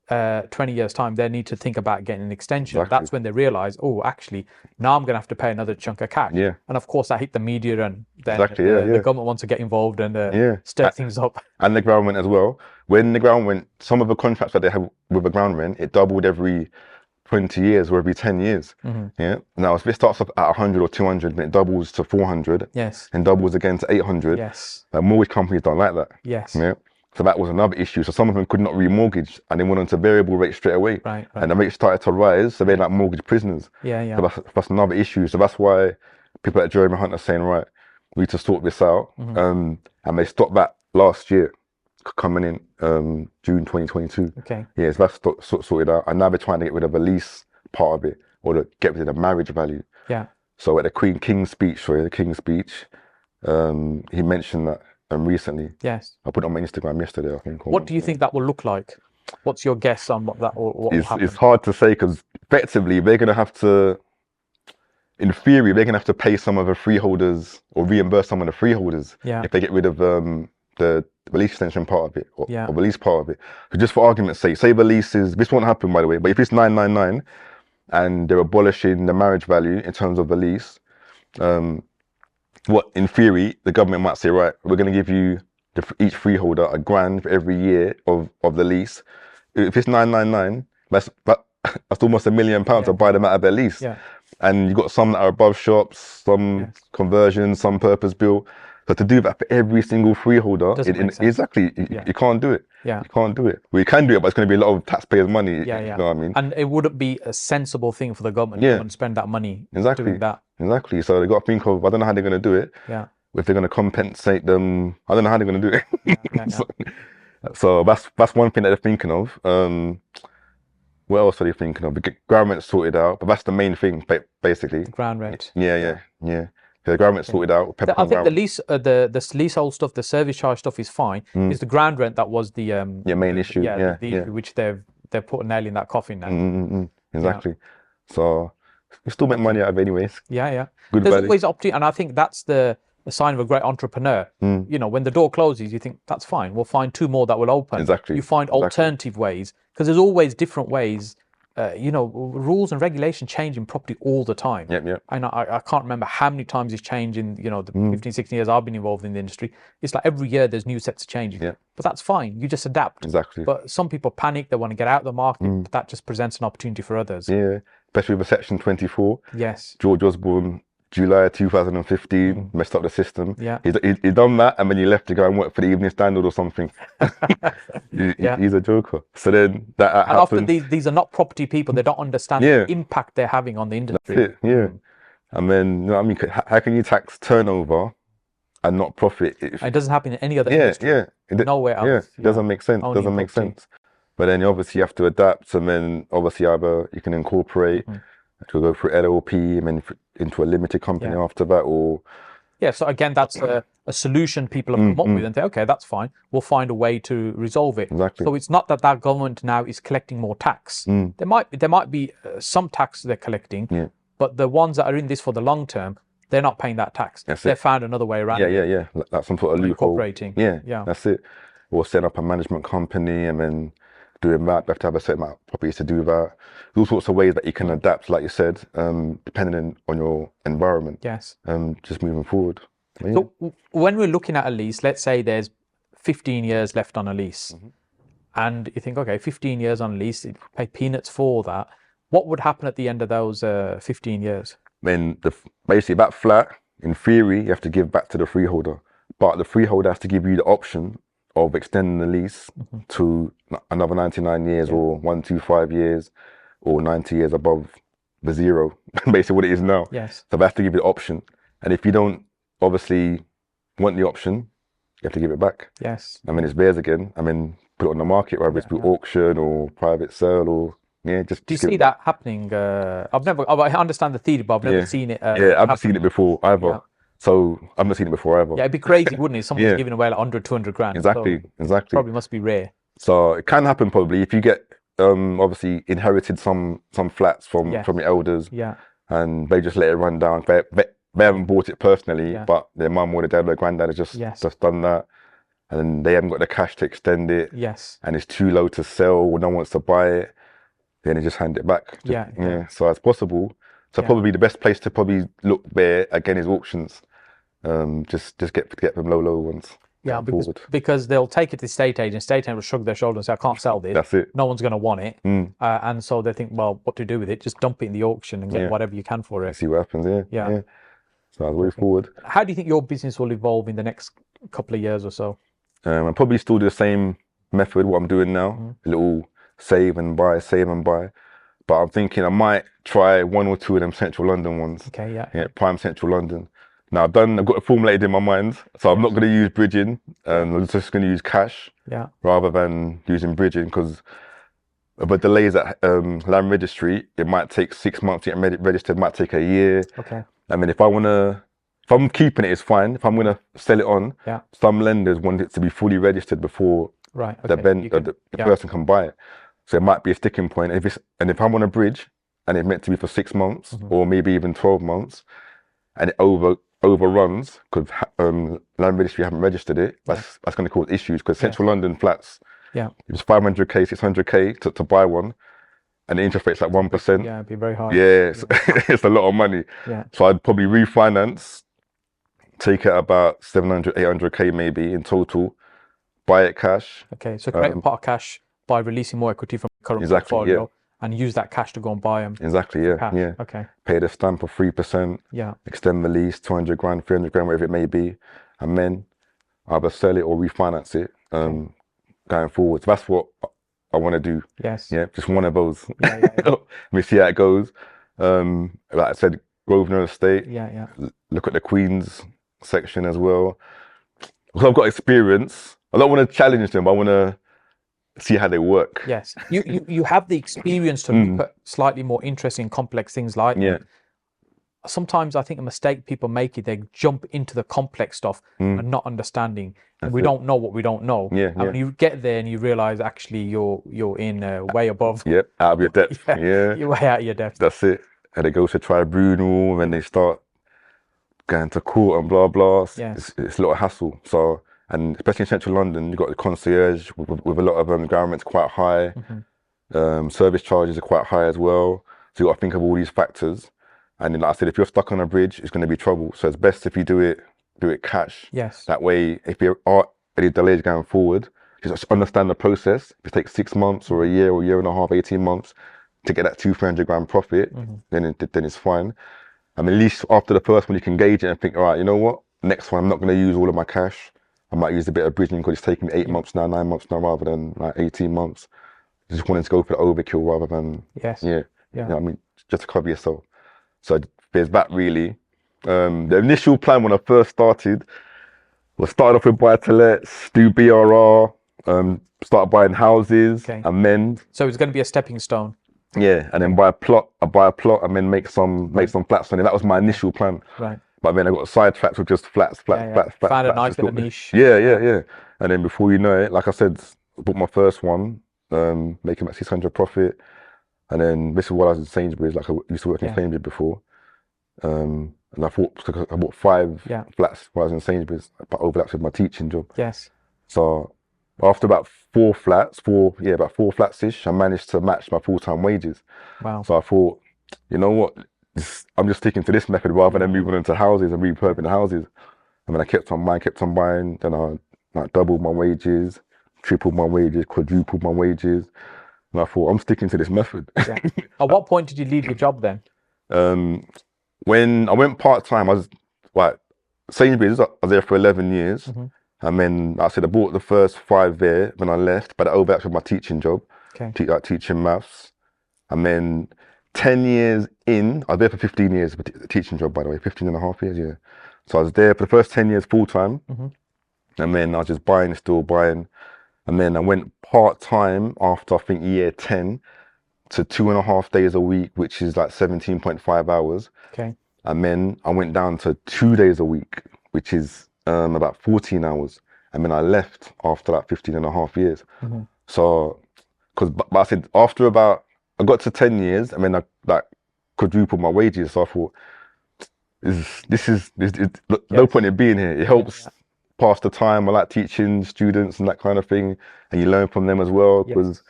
S2: 20 years time, they need to think about getting an extension. That's when they realize, oh, actually, now I'm going to have to pay another chunk of cash. And of course, that hit the media, and then the government wants to get involved and stir things up. And
S1: the ground rent as well. When the ground rent, some of the contracts that they have with the ground rent, it doubled every 20 years or every 10 years. Now, if it starts off at 100 or 200 and it doubles to 400 and doubles again to 800, mortgage companies don't like that. So that was another issue. So some of them could not remortgage, and they went on to variable rate straight away. And the rate started to rise, so they're like mortgage prisoners. So that's another issue. So that's why people like Jeremy Hunt are saying, right, we need to sort this out. And they stopped that last year, coming in June 2022. So that's sorted out. And now they're trying to get rid of the lease part of it, or to get rid of the marriage value. So at the King's speech, he mentioned that recently. I put it on my Instagram yesterday, I think.
S2: What do you think that will look like? What's your guess on what will happen?
S1: It's hard to say, because effectively they're going to have to, in theory, they're going to have to pay some of the freeholders or reimburse some of the freeholders if they get rid of the lease extension part of it, or the lease part of it. So just for argument's sake, say the lease is, this won't happen by the way, but if it's 999 and they're abolishing the marriage value in terms of the lease, what in theory the government might say, right, we're going to give you each freeholder £1,000 for every year of the lease. If it's 999, that's almost £1 million to buy them out of their lease. And you've got some that are above shops, some conversions, some purpose built. So to do that for every single freeholder, exactly, you can't do it.
S2: Yeah.
S1: You can't do it. Well, you can do it, but it's going to be a lot of taxpayers' money.
S2: Yeah,
S1: You know what I mean?
S2: And it wouldn't be a sensible thing for the government to come and spend that money doing that.
S1: Exactly. So they've got to think of, I don't know how they're going to do it.
S2: Yeah.
S1: If they're going to compensate them, I don't know how they're going to do it. So that's one thing that they're thinking of. What else are they thinking of? The ground rent sorted out, but that's the main thing, basically.
S2: The ground rent.
S1: Yeah. The ground rent sorted out.
S2: I think the lease, the leasehold stuff, the service charge stuff is fine. It's the ground rent that was the
S1: main issue.
S2: The issue which they're putting nail in that coffin now.
S1: Exactly. So you still make money out of it anyways.
S2: Yeah.
S1: Good
S2: There's
S1: value.
S2: always opportunity, and I think that's the sign of a great entrepreneur. You know, when the door closes, you think that's fine. We'll find 2 more that will open.
S1: Exactly.
S2: You find alternative ways, because there's always different ways. You know, rules and regulation change in property all the time.
S1: Yep.
S2: And I can't remember how many times it's changed in, you know, the 15, 16 years I've been involved in the industry. It's like every year there's new sets of changes.
S1: Yeah.
S2: But that's fine. You just adapt.
S1: Exactly.
S2: But some people panic. They want to get out of the market. But that just presents an opportunity for others.
S1: Yeah. Especially with Section 24.
S2: Yes.
S1: George Osborne, July 2015, messed up the system.
S2: Yeah.
S1: He done that, and then he left to go and work for the Evening Standard or something. He's a joker. So then that
S2: and
S1: happened.
S2: often these are not property people. They don't understand the impact they're having on the industry.
S1: That's it. Yeah. And then, you know what I mean? How can you tax turnover and not profit?
S2: It doesn't happen in any other industry.
S1: Yeah.
S2: Nowhere else.
S1: Yeah. It doesn't make sense.
S2: Only
S1: Doesn't make sense. But then obviously you have to adapt, and then obviously either you can incorporate to go through LLP and then into a limited company after that, or
S2: so again, that's a solution people have come up with, and say, okay, that's fine. We'll find a way to resolve it.
S1: Exactly.
S2: So it's not that government now is collecting more tax. There might be some tax they're collecting, but the ones that are in this for the long term, they're not paying that tax. They've found another way around.
S1: Yeah. That's some sort of loophole.
S2: Incorporating.
S1: Yeah. That's it. Or set up a management company and then doing that. You have to have a certain amount of properties to do that. There's all sorts of ways that you can adapt, like you said, depending on your environment.
S2: Yes.
S1: Just moving forward.
S2: So when we're looking at a lease, let's say there's 15 years left on a lease, and you think, okay, 15 years on a lease, you pay peanuts for that. What would happen at the end of those 15 years?
S1: Then basically that flat, in theory, you have to give back to the freeholder, but the freeholder has to give you the option of extending the lease to another 99 years or 125 years or 90 years above the zero, basically what it is now.
S2: Yes.
S1: So they have to give you the option. And if you don't obviously want the option, you have to give it back.
S2: Yes.
S1: I mean, it's theirs again. I mean, put it on the market, whether it's through auction or private sale or, just.
S2: Do you see that happening? I understand the theory, but I've never seen it.
S1: I haven't seen it before either. Yeah. So I've not seen it before either.
S2: Yeah, it'd be crazy, wouldn't it? Someone's giving away like 100, 200 grand.
S1: Exactly.
S2: Probably must be rare.
S1: So it can happen probably if you get obviously inherited some flats from your elders.
S2: Yeah.
S1: And they just let it run down. They haven't bought it personally, but their mum or their dad or their granddad has just done that. And then they haven't got the cash to extend it.
S2: Yes. And
S1: it's too low to sell or no one wants to buy it. Then they just hand it back. So it's possible. So probably the best place to probably look there again is auctions. Just get them low ones.
S2: Yeah, because they'll take it to the estate agent. Estate agent will shrug their shoulders and say, I can't sell this.
S1: That's it.
S2: No one's going to want it. And so they think, well, what to do with it? Just dump it in the auction and get whatever you can for it.
S1: See what happens, yeah. So I'll way forward.
S2: How do you think your business will evolve in the next couple of years or so?
S1: I'll probably still do the same method, what I'm doing now. A little save and buy. But I'm thinking I might try 1 or 2 of them central London ones.
S2: Okay, yeah.
S1: Prime central London. Now I've got it formulated in my mind, so I'm not going to use bridging. I'm just going to use cash rather than using bridging, because of the delays at land registry, it might take 6 months to get registered, it might take a year.
S2: Okay.
S1: I mean, if I'm keeping it, it's fine. If I'm going to sell it on, some lenders want it to be fully registered before the person can buy it. So it might be a sticking point. If I'm on a bridge and it's meant to be for 6 months or maybe even 12 months, and it overruns because land registry haven't registered it, that's going to cause issues, because central London flats, it's 500k, 600k to buy one, and the interest rate's like 1%.
S2: Yeah, it'd be very hard.
S1: Yeah, it's a lot of money.
S2: Yeah.
S1: So I'd probably refinance, take it about 700, 800k maybe in total, buy it cash.
S2: Okay, so create a pot of cash by releasing more equity from current portfolio. And use that cash to go and buy them.
S1: Exactly, yeah.
S2: Okay.
S1: Pay the stamp of 3%.
S2: Yeah.
S1: Extend the lease, 200 grand, 300 grand, whatever it may be. and then either sell it or refinance it going forward. So that's what I want to do.
S2: Yes.
S1: Yeah, just one of those. Let me see how it goes. Like I said, Grosvenor Estate. Look at the Queens section as well. Because I've got experience. I don't want to challenge them, but I want to see how they work.
S2: Yes. You have the experience to look at slightly more interesting, complex things like that. Sometimes I think a mistake people make is they jump into the complex stuff and not understanding. And we don't know what we don't know. And when you get there and you realize actually you're in way above.
S1: Yep, out of your depth.
S2: You're way out of your depth.
S1: That's it. And they go to tribunal and they start going to court and blah blah. It's a lot of hassle. So, and especially in central London, you've got the concierge with a lot of ground rents quite high. Service charges are quite high as well. So you got to think of all these factors. And then, like I said, if you're stuck on a bridge, it's going to be trouble. So it's best if you do it cash.
S2: Yes.
S1: That way, if there are any delays going forward, just understand the process. If it takes 6 months or a year and a half, 18 months to get that 200-300 grand profit, then it's fine. I mean, at least after the first one, you can gauge it and think, all right, you know what? Next one, I'm not going to use all of my cash. I might use a bit of bridging because it's taking me 8 months now, 9 months now, rather than like 18 months. Just wanting to go for the overkill rather than, you know, I mean, just to cover yourself. So there's that really. The initial plan when I first started was start off with buy-to-lets, do BRR, start buying houses and then.
S2: So it's going to be a stepping stone.
S1: Yeah, and then buy a plot and then make some flats on it. That was my initial plan.
S2: Right.
S1: But then I got sidetracked with just flats.
S2: Found a nice little niche.
S1: Yeah. And then before you know it, like I said, I bought my first one, making about 600 profit. And then this is while I was in Sainsbury's, like I used to work in Sainsbury's before. And I bought 5 flats while I was in Sainsbury's, but overlaps with my teaching job.
S2: Yes.
S1: So after about 4 flats-ish, I managed to match my full-time wages.
S2: Wow.
S1: So I thought, you know what, I'm just sticking to this method rather than moving into houses and refurbing the houses. And then I kept on buying, then I doubled my wages, tripled my wages, quadrupled my wages. And I thought, I'm sticking to this method.
S2: At what point did you leave your job then?
S1: When I went part-time, I was like, Sainsbury's, I was there for 11 years. And then I bought the first 5 there when I left, but I overlapped with my teaching job, teaching maths. And then 10 years in, I was there for 15 years, a teaching job, by the way, 15 and a half years, So I was there for the first 10 years full-time. And then I was just still buying. And then I went part-time after, I think, year 10 to 2.5 days a week, which is like 17.5 hours. And then I went down to 2 days a week, which is about 14 hours. And then I left after like 15 and a half years. So, but I said, I got to 10 years and then I like quadrupled my wages. So I thought, there's no point in being here. It helps pass the time. I like teaching students and that kind of thing. And you learn from them as well, because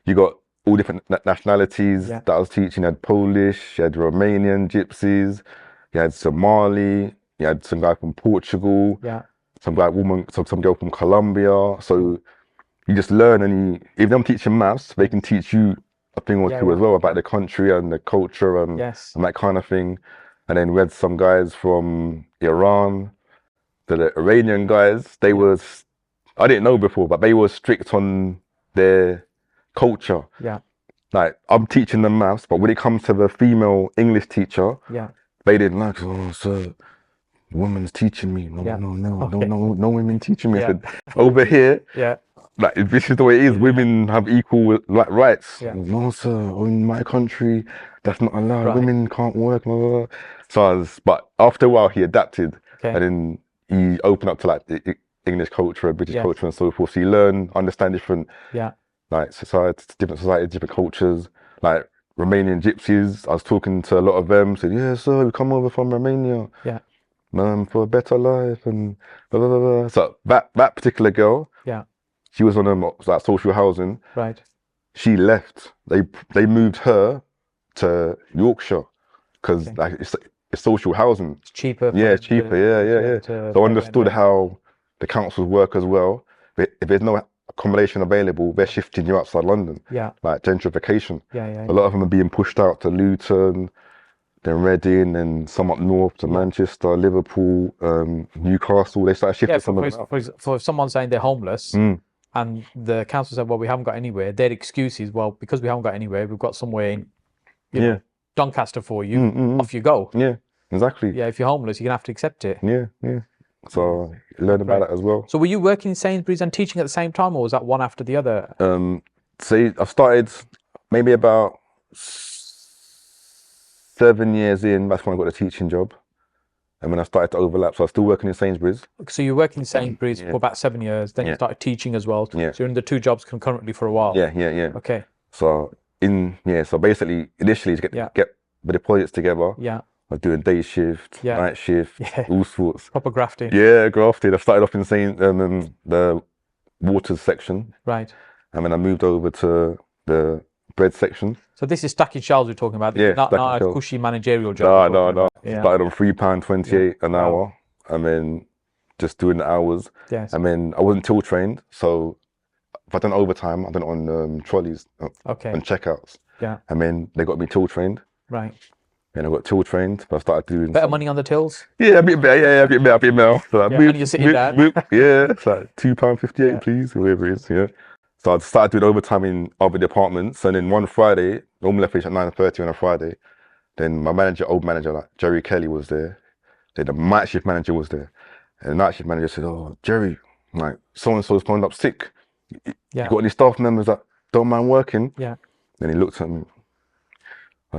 S1: you got all different nationalities that I was teaching. You had Polish, you had Romanian gypsies, you had Somali, you had some guy from Portugal, some girl from Colombia. So you just learn, and if I'm teaching maths, they can teach you a thing or two as well about the country and the culture and that kind of thing. And then we had some guys from Iran, the Iranian guys. They was, I didn't know before, but they were strict on their culture. Like, I'm teaching them maths, but when it comes to the female English teacher, they didn't like, oh, sir, the woman's teaching me. No women teaching me. I said, over here, like, this is the way it is. Women have equal like rights. No, sir, in my country, that's not allowed. Women can't work. Blah, blah, blah. So but after a while, he adapted, and then he opened up to like the English culture, British culture, and so forth. So you learn, understand different, like different societies, different cultures. Like Romanian gypsies, I was talking to a lot of them. Said, yeah, sir, we come over from Romania. For a better life and blah, blah, blah, blah. So that particular girl, she was on like social housing. She left. They moved her to Yorkshire because like it's social housing. It's cheaper. It's cheaper. So I understood how the councils work as well. If there's no accommodation available, they're shifting you outside London. Like gentrification. A lot of them are being pushed out to Luton, then Reading, and some up north to Manchester, Liverpool, Newcastle. They started shifting some of them out.
S2: For someone saying they're homeless, and the council said, well, we haven't got anywhere, their excuse is, well, because we haven't got anywhere, we've got somewhere in, you know, Doncaster for you, off you go.
S1: Yeah, exactly.
S2: Yeah, if you're homeless, you're going to have to accept it.
S1: Yeah. So learn about that as well.
S2: So were you working in Sainsbury's and teaching at the same time, or was that one after the other?
S1: So I started maybe about 7 years in, that's when I got a teaching job. And when I started to overlap, so I was still working in Sainsbury's.
S2: So you're working in Sainsbury's for about 7 years, then you started teaching as well. So you're in the two jobs concurrently for a while.
S1: Yeah.
S2: Okay.
S1: So so basically, initially to get the deposits together.
S2: Yeah.
S1: I was doing day shift, night shift, all sorts.
S2: Proper grafting.
S1: Yeah, grafted. I started off in the waters section.
S2: Right.
S1: And then I moved over to the bread section.
S2: So this is stacking shelves we're talking about. Not a cushy managerial
S1: job. No. Started on £3.28 an hour, and then just doing the hours.
S2: Yes.
S1: And then I wasn't till trained, so if I done overtime, I done it on trolleys and checkouts.
S2: Yeah.
S1: And then they got me till trained.
S2: Right.
S1: And I got till trained, but I started doing
S2: better money on the tills.
S1: Yeah, a bit better. Yeah, a bit better. So
S2: and you're sitting down.
S1: It's like £2.58, please, whatever it is. Yeah. So I started doing overtime in other departments, and then one Friday, normally I finish at 9:30 on a Friday. Then my old manager, like Jerry Kelly, was there. Then the night shift manager was there, and the night shift manager said, "Oh, Jerry, like so and so's phoned up sick. You got any staff members that don't mind working?"
S2: Yeah.
S1: Then he looked at me.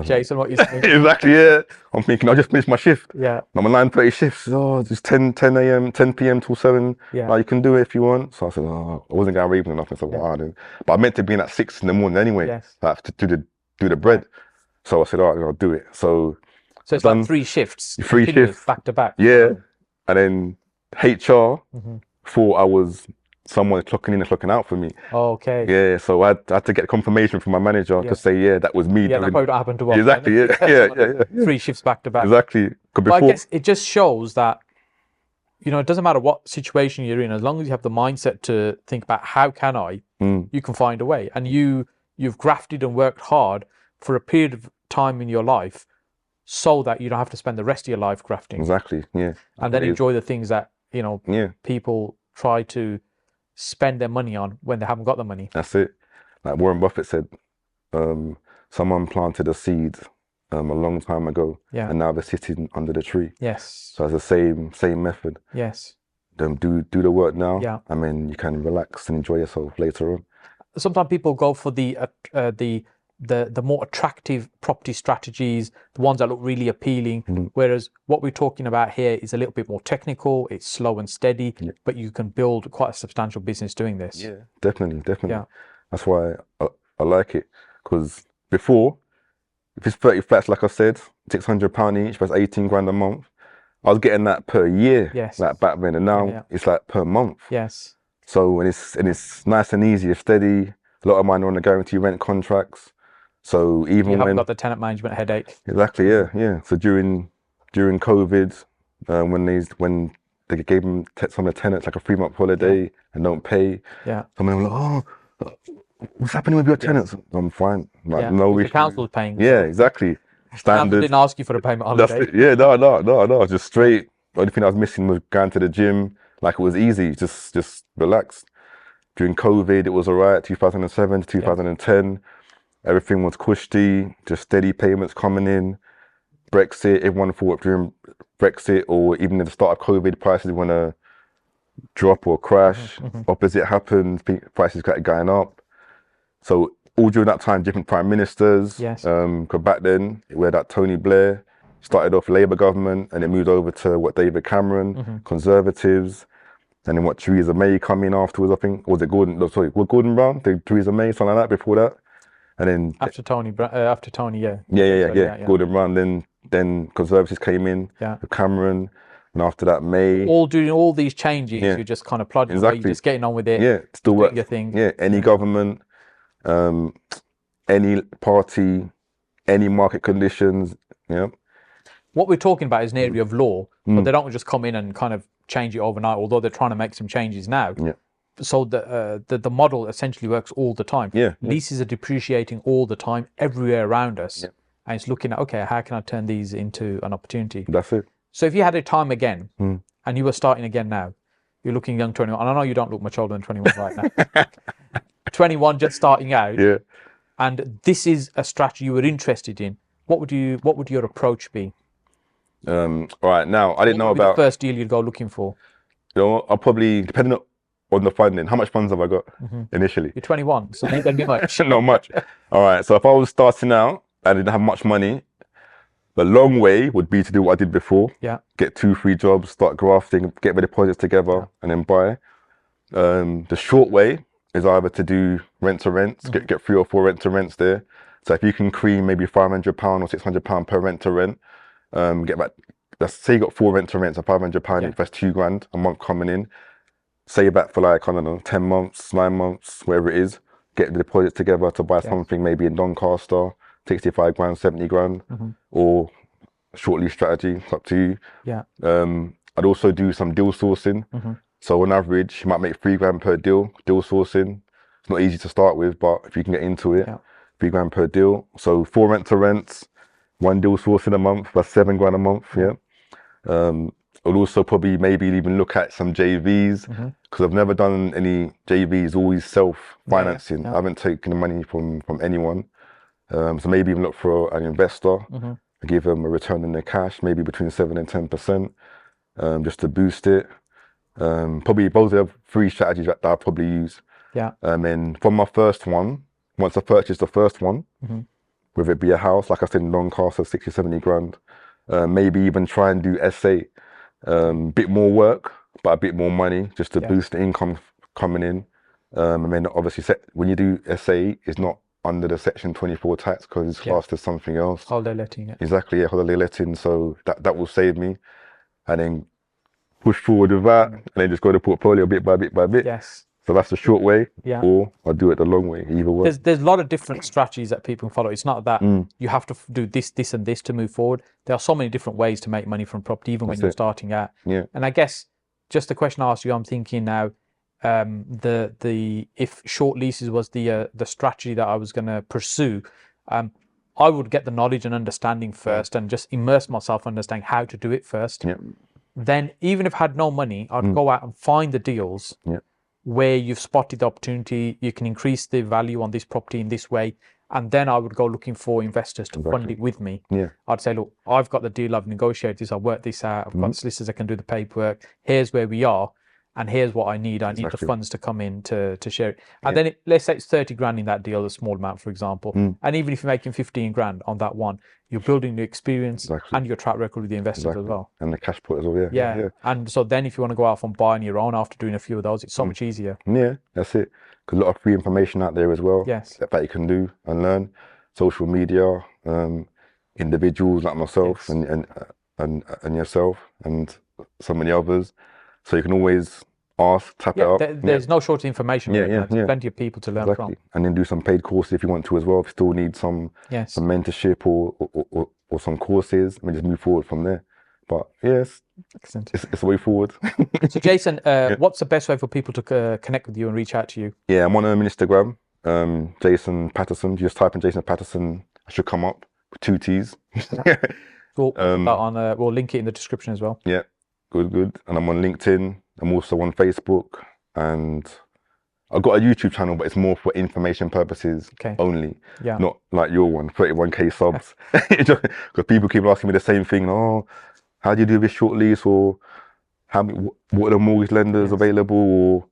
S2: Jason, what you saying?
S1: Exactly, yeah. I'm thinking, I just finished my shift.
S2: Yeah.
S1: I'm a 9:30 shift. So, just 10 a.m., 10 p.m. till 7.
S2: Yeah.
S1: Like, you can do it if you want. So I said, I wasn't going to read or nothing. So but I meant to be in at 6 in the morning anyway.
S2: Yes.
S1: Like, to do the bread. So I said, all right, I'll do it. So
S2: it's like 3 shifts.
S1: 3 shifts.
S2: Back to back.
S1: Yeah. And then HR thought I was someone clocking in and clocking out for me.
S2: Okay.
S1: Yeah, so I had to get confirmation from my manager to say, that was me.
S2: Yeah, that probably don't happen to us.
S1: Exactly, yeah.
S2: 3 shifts back to back.
S1: Exactly.
S2: But I guess it just shows that, you know, it doesn't matter what situation you're in, as long as you have the mindset to think about how can I, you can find a way. And you've grafted and worked hard for a period of time in your life so that you don't have to spend the rest of your life grafting.
S1: Exactly, yeah.
S2: And then enjoy the things that, you know, people try to spend their money on when they haven't got the money.
S1: That's it. Like Warren Buffett said, someone planted a seed a long time ago, and now they're sitting under the tree.
S2: Yes.
S1: So it's the same method.
S2: Yes.
S1: Do the work now, and then you can relax and enjoy yourself later on.
S2: Sometimes people go for the more attractive property strategies, the ones that look really appealing, whereas what we're talking about here is a little bit more technical, it's slow and steady, but you can build quite a substantial business doing this.
S1: Yeah, definitely.
S2: Yeah.
S1: That's why I like it, because before, if it's 30 flats, like I said, £600 each, that's 18 grand a month, I was getting that per year, like back then, and now it's like per month.
S2: Yes.
S1: So, and it's nice and easy, it's steady. A lot of mine are on the guarantee rent contracts. So even
S2: you haven't got the tenant management headache.
S1: Exactly, yeah. So during COVID, when they gave them some of the tenants like a 3-month holiday and don't pay, some of them were like, oh, what's happening with your tenants? I'm fine, like no issue.
S2: The council's paying.
S1: Yeah, exactly. Standard.
S2: Council didn't ask you for a payment holiday.
S1: Yeah, no, just straight. The only thing I was missing was going to the gym. Like it was easy, just relaxed. During COVID, it was alright. 2007 to 2010. Everything was cushy, just steady payments coming in. Brexit, everyone thought during Brexit or even at the start of COVID, prices want to drop or crash. Opposite happened, prices started going up. So all during that time, different prime ministers.
S2: Yes.
S1: Because back then, we had that Tony Blair, started off Labour government and it moved over to David Cameron, Conservatives. And then Theresa May come in afterwards, I think. Or was it Gordon Brown? Theresa May, something like that before that. And then
S2: after Tony, yeah.
S1: Yeah. Gordon Brown. Then Conservatives came in, Cameron, and after that May.
S2: All doing all these changes, you're just kind of plodding away, you're just getting on with it.
S1: Yeah, still work
S2: your thing.
S1: Yeah, any government, any party, any market conditions. Yeah.
S2: What we're talking about is an area of law, but they don't just come in and kind of change it overnight. Although they're trying to make some changes now.
S1: Yeah.
S2: So the model essentially works all the time.
S1: Yeah.
S2: Leases are depreciating all the time, everywhere around us. Yeah. and it's looking at, okay, how can I turn these into an opportunity?
S1: That's it.
S2: So if you had a time again and you were starting again now, you're looking young 21, and I know you don't look much older than 21 right now. 21, just starting out.
S1: Yeah.
S2: And this is a strategy you were interested in. What would your approach be?
S1: All right, now I didn't know about
S2: the first deal you'd go looking for.
S1: You know, I'll probably, depending on the funding, how much funds have I got initially?
S2: You're 21, so not going to be much.
S1: Not much. All right, so if I was starting out and didn't have much money, the long way would be to do what I did before.
S2: Yeah.
S1: Get 2-3 jobs, start grafting, get my deposits together, and then buy. The short way is either to do rent-to-rents, get 3 or 4 rent-to-rents there. So if you can cream maybe £500 or £600 per rent-to-rent, get back. Let's say you got 4 rent-to-rents of £500 each, that's £2,000 a month coming in. Save that for like, I don't know, 10 months, 9 months, wherever it is. Get the deposits together to buy something maybe in Doncaster, 65 grand, 70 grand, or short lease strategy, it's up to you.
S2: Yeah.
S1: I'd also do some deal sourcing. So on average, you might make 3 grand per deal sourcing. It's not easy to start with, but if you can get into it, 3 grand per deal. So 4 rent-to-rents, 1 deal sourcing a month, that's 7 grand a month, I'll also probably maybe even look at some JVs, because I've never done any JVs, always self-financing. I haven't taken the money from anyone. So maybe even look for an investor, give them a return in their cash, maybe between 7 and 10%, just to boost it. Probably those are 3 strategies that I'll probably use. And then from my first one, once I purchased the first one, whether it be a house, like I said in Doncaster, 60, 70 grand, maybe even try and do SA, bit more work, but a bit more money, just to boost the income coming in. And then obviously when you do SA, it's not under the Section 24 tax because it's classed as something else.
S2: Holiday letting it.
S1: Exactly, yeah, holiday letting. So that will save me. And then push forward with that, and then just go to portfolio bit by bit by bit.
S2: Yes.
S1: So that's the short way, or I'll do it the long way, either way.
S2: There's a lot of different strategies that people can follow. It's not that you have to do this, this, and this to move forward. There are so many different ways to make money from property, even when you're starting out.
S1: Yeah.
S2: And I guess just the question I asked you, I'm thinking now, if short leases was the strategy that I was going to pursue, I would get the knowledge and understanding first, and just immerse myself understanding how to do it first. Then, even if I had no money, I'd go out and find the deals where you've spotted the opportunity, you can increase the value on this property in this way, and then I would go looking for investors to fund it with me. I'd say, look, I've got the deal, I've negotiated this, I've worked this out, I've got solicitors that can do the paperwork, here's where we are, and here's what I need. I need the funds to come in to share it. And then let's say it's 30 grand in that deal, a small amount, for example. And even if you're making 15 grand on that one, you're building the experience and your track record with the investors as well.
S1: And the cash pot as well,
S2: yeah. And so then if you want to go off and buy on your own after doing a few of those, it's so much easier.
S1: Yeah, that's it. Because a lot of free information out there as well.
S2: Yes.
S1: That you can do and learn. Social media, individuals like myself and yourself and so many others. So you can always ask, tap it up.
S2: There's no shortage of information. There's plenty of people to learn from.
S1: And then do some paid courses if you want to as well. If you still need some mentorship or some courses, and just move forward from there. But yes, it's a way forward.
S2: So Jason, what's the best way for people to connect with you and reach out to you?
S1: Yeah, I'm on Instagram, Jason Patterson. Just type in Jason Patterson, I should come up with 2 T's.
S2: We'll link it in the description as well. Yeah,
S1: good. And I'm on LinkedIn. I'm also on Facebook, and I've got a YouTube channel, but it's more for information purposes only. Not like your one, 31k subs. Because people keep asking me the same thing. Oh, how do you do this short lease? Or what are the mortgage lenders available? Or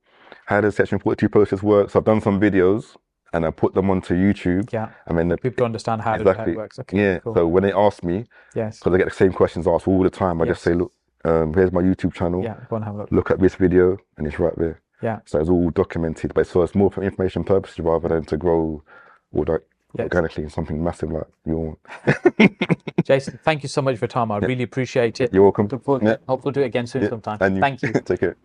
S1: how does Section 42 process work? So I've done some videos and I put them onto YouTube. And then
S2: people understand how it works. Cool.
S1: So when they ask me, because I get the same questions asked all the time, I just say, look, here's my YouTube channel.
S2: Go and have a look.
S1: Look at this video, and it's right there. So it's all documented, but so it's more for information purposes rather than to grow organically in something massive like your one.
S2: Jason, thank you so much for your time. I really appreciate it.
S1: You're welcome.
S2: Hopefully do it again soon sometime.
S1: And
S2: thank you.
S1: Take care.